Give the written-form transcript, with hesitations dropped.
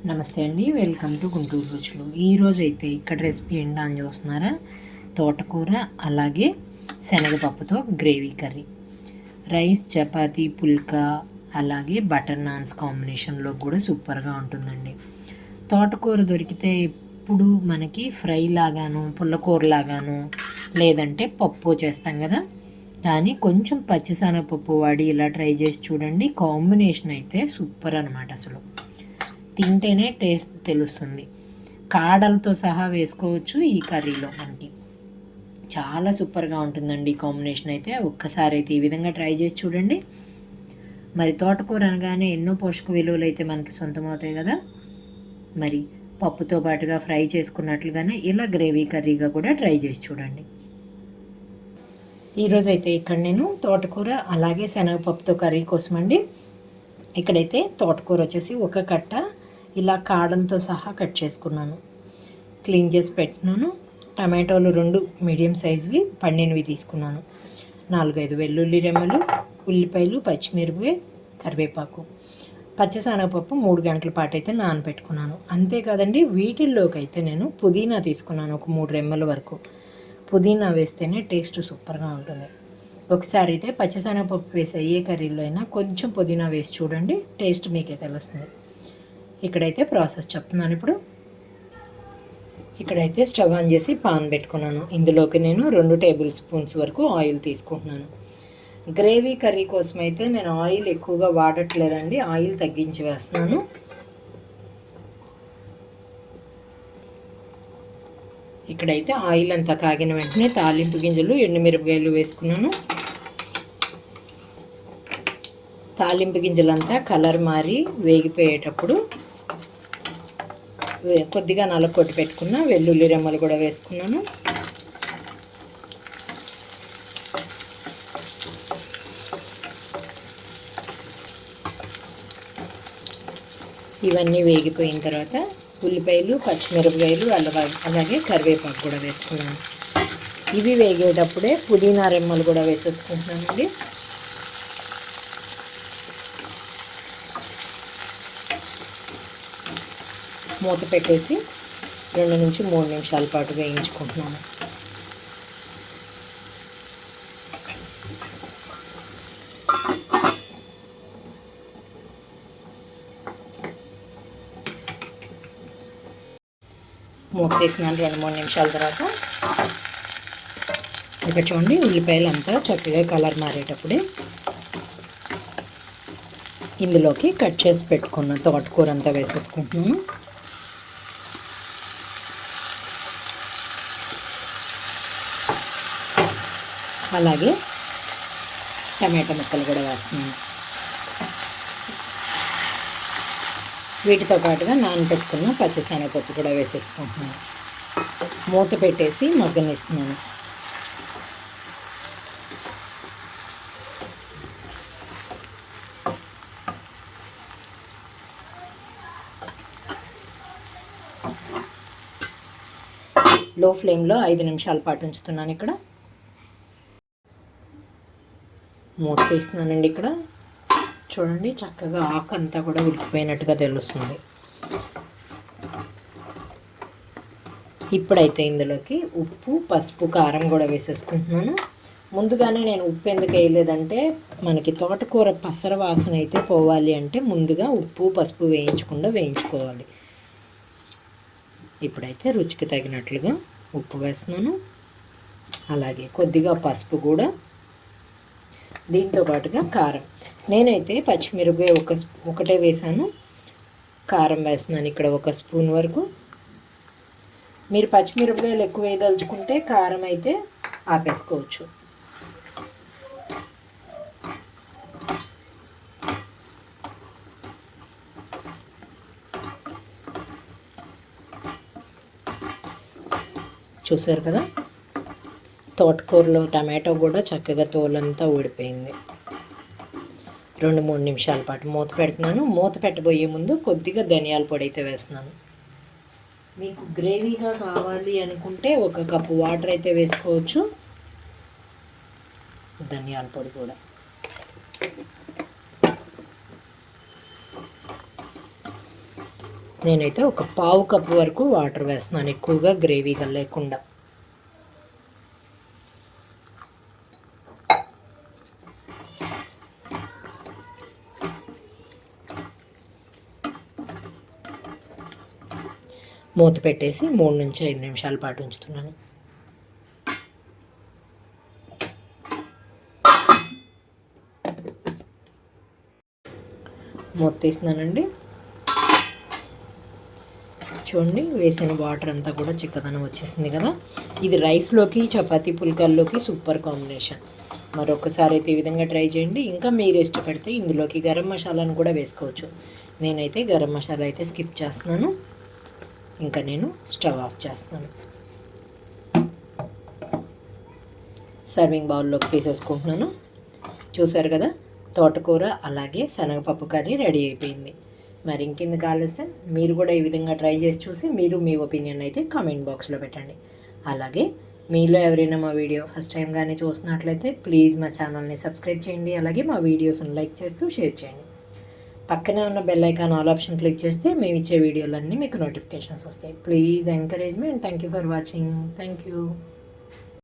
నమస్తే అండి, welcome to Guntur రుచులు. ఈరోజు అయితే ఇక్కడ రెసిపీ ఏంటా అని చూస్తున్నారా? తోటకూర అలాగే శనగపప్పుతో గ్రేవీ కర్రీ. రైస్, చపాతీ, పుల్కా అలాగే బటర్ నాన్స్ కాంబినేషన్లో కూడా సూపర్గా ఉంటుందండి. తోటకూర దొరికితే ఎప్పుడు మనకి ఫ్రై లాగాను, పుల్లకూర లాగాను, లేదంటే పప్పు చేస్తాం కదా, కానీ కొంచెం పచ్చిశనగపప్పు వాడి ఇలా ట్రై చేసి చూడండి. కాంబినేషన్ అయితే సూపర్ అనమాట. అసలు తింటేనే టేస్ట్ తెలుస్తుంది. కాడలతో సహా వేసుకోవచ్చు ఈ కర్రీలో. మనకి చాలా సూపర్గా ఉంటుందండి కాంబినేషన్ అయితే. ఒక్కసారి అయితే ఈ విధంగా ట్రై చేసి చూడండి. మరి తోటకూర అనగానే ఎన్నో పోషక విలువలు అయితే మనకి సొంతమవుతాయి కదా. మరి పప్పుతో పాటుగా ఫ్రై చేసుకున్నట్లుగానే ఇలా గ్రేవీ కర్రీగా కూడా ట్రై చేసి చూడండి. ఈరోజైతే ఇక్కడ నేను తోటకూర అలాగే శనగపప్పుతో కర్రీ కోసం అండి, ఇక్కడైతే తోటకూర వచ్చేసి ఒక కట్ట ఇలా కాడలతో సహా కట్ చేసుకున్నాను, క్లీన్ చేసి పెట్టినాను. టమాటోలు 2 మీడియం సైజువి పండినవి తీసుకున్నాను. 4-5 వెల్లుల్లి రెమ్మలు, ఉల్లిపాయలు, పచ్చిమిరపకాయ, కరివేపాకు, పచ్చిశనగపప్పు 3 గంటల పాటు అయితే నానబెట్టుకున్నాను. అంతేకాదండి, వీటిల్లోకి అయితే నేను పుదీనా తీసుకున్నాను. ఒక 3 రెమ్మల వరకు పుదీనా వేస్తేనే టేస్ట్ సూపర్గా ఉంటుంది. ఒకసారి అయితే పచ్చిశనగపప్పు వేసే ఏ కర్రీలో అయినా కొంచెం పుదీనా వేసి చూడండి, టేస్ట్ మీకే తెలుస్తుంది. ఇక్కడైతే ప్రాసెస్ చెప్తున్నాను. ఇక్కడైతే స్టవ్ ఆన్ చేసి పాన్ పెట్టుకున్నాను. ఇందులోకి నేను 2 టేబుల్ స్పూన్స్ వరకు ఆయిల్ తీసుకుంటున్నాను. గ్రేవీ కర్రీ కోసం అయితే నేను ఆయిల్ ఎక్కువగా వాడట్లేదండి, ఆయిల్ తగ్గించి వేస్తున్నాను. ఇక్కడైతే ఆయిల్ అంతా కాగిన వెంటనే తాలింపు గింజలు, ఎండుమిరపకాయలు వేసుకున్నాను. తాలింపు గింజలంతా కలర్ మారి వేగిపోయేటప్పుడు కొద్దిగా నలకొట్టి పెట్టుకున్న వెల్లుల్లి రెమ్మలు కూడా వేసుకున్నాను. ఇవన్నీ వేగిపోయిన తర్వాత ఉల్లిపాయలు, పచ్చిమిరపకాయలు, అలాగే కరివేపాకు కూడా వేసుకున్నాను. ఇవి వేగేటప్పుడే పుదీనా రెమ్మలు కూడా వేసేసుకుంటున్నానండి. మూత పెట్టేసి 2 నుంచి 3 నిమిషాల పాటు వేయించుకుంటున్నాను. మూత వేసినాను 2-3 నిమిషాల తర్వాత. ఇక్కడ చూడండి, ఉల్లిపాయలు అంతా చక్కగా కలర్ మారేటప్పుడే ఇందులోకి కట్ చేసి పెట్టుకున్న తోటకూర అంతా వేసేసుకుంటున్నాను. అలాగే టమాటా ముక్కలు కూడా వేస్తున్నాను. వీటితో పాటుగా నానబెట్టుకున్న పచ్చిశనగపప్పు కూడా వేసేసుకుంటున్నాను. మూత పెట్టేసి మగ్గనిస్తున్నాను. లో ఫ్లేమ్లో 5 నిమిషాల పాటు ఉంచుతున్నాను. ఇక్కడ మూత తీస్తున్నానండి. ఇక్కడ చూడండి, చక్కగా ఆకు అంతా కూడా ఉడికిపోయినట్టుగా తెలుస్తుంది. ఇప్పుడైతే ఇందులోకి ఉప్పు, పసుపు, కారం కూడా వేసేసుకుంటున్నాను. ముందుగానే నేను ఉప్పు ఎందుకు వేయలేదంటే, మనకి తోటకూర పసర వాసన అయితే పోవాలి అంటే ముందుగా ఉప్పు, పసుపు వేయించుకోవాలి. ఇప్పుడైతే రుచికి తగినట్లుగా ఉప్పు వేస్తున్నాను, అలాగే కొద్దిగా పసుపు కూడా, దీంతో పాటుగా కారం. నేనైతే పచ్చిమిరపకాయ ఒకటే వేసాను, కారం వేస్తున్నాను ఇక్కడ 1 స్పూన్ వరకు. మీరు పచ్చిమిరపకాయలు ఎక్కువ వేయదలుచుకుంటే కారం అయితే ఆపేసుకోవచ్చు. చూసారు కదా, తోటకూరలో టమాటో కూడా చక్కగా తోలంతా ఊడిపోయింది. 2-3 నిమిషాల పాటు మూత పెడుతున్నాను. మూత పెట్టబోయే ముందు కొద్దిగా ధనియాల పొడి అయితే వేస్తున్నాను. మీకు గ్రేవీగా కావాలి అనుకుంటే 1 కప్పు వాటర్ అయితే వేసుకోవచ్చు. ధనియాల పొడి కూడా నేనైతే ఒక పావు కప్పు వరకు వాటర్ వేస్తున్నాను, ఎక్కువగా గ్రేవీగా లేకుండా. మూత పెట్టేసి 3 నుంచి 5 నిమిషాల పాటు ఉంచుతున్నాను. మూత తీస్తున్నానండి. చూడండి, వేసిన వాటర్ అంతా కూడా చిక్కదనం వచ్చేసింది కదా. ఇది రైస్లోకి, చపాతీ పుల్కాల్లోకి సూపర్ కాంబినేషన్. మరొకసారి అయితే ఈ విధంగా ట్రై చేయండి. ఇంకా మీరు ఇష్టపడితే ఇందులోకి గరం మసాలాను కూడా వేసుకోవచ్చు. నేనైతే గరం మసాలా అయితే స్కిప్ చేస్తున్నాను. ఇంకా నేను స్టవ్ ఆఫ్ చేస్తున్నాను. సర్వింగ్ బౌల్లోకి తీసేసుకుంటున్నాను. చూసారు కదా, తోటకూర అలాగే శనగపప్పు కర్రీ రెడీ అయిపోయింది. మరి ఇంకెందుకు ఆలస్యం, మీరు కూడా ఈ విధంగా ట్రై చేసి చూసి మీరు మీ ఒపీనియన్ అయితే కామెంట్ బాక్స్లో పెట్టండి. అలాగే మీలో ఎవరైనా మా వీడియో ఫస్ట్ టైం కానీ చూస్తున్నట్లయితే ప్లీజ్ మా ఛానల్ని సబ్స్క్రైబ్ చేయండి. అలాగే మా వీడియోస్ని లైక్ చేస్తూ షేర్ చేయండి. పక్కనే ఉన్న bell icon all option click చేస్తే మేము ఇచ్చే వీడియోలన్నీ మీకు నోటిఫికేషన్స్ వస్తాయి. Please encourage me and thank you for watching. Thank you.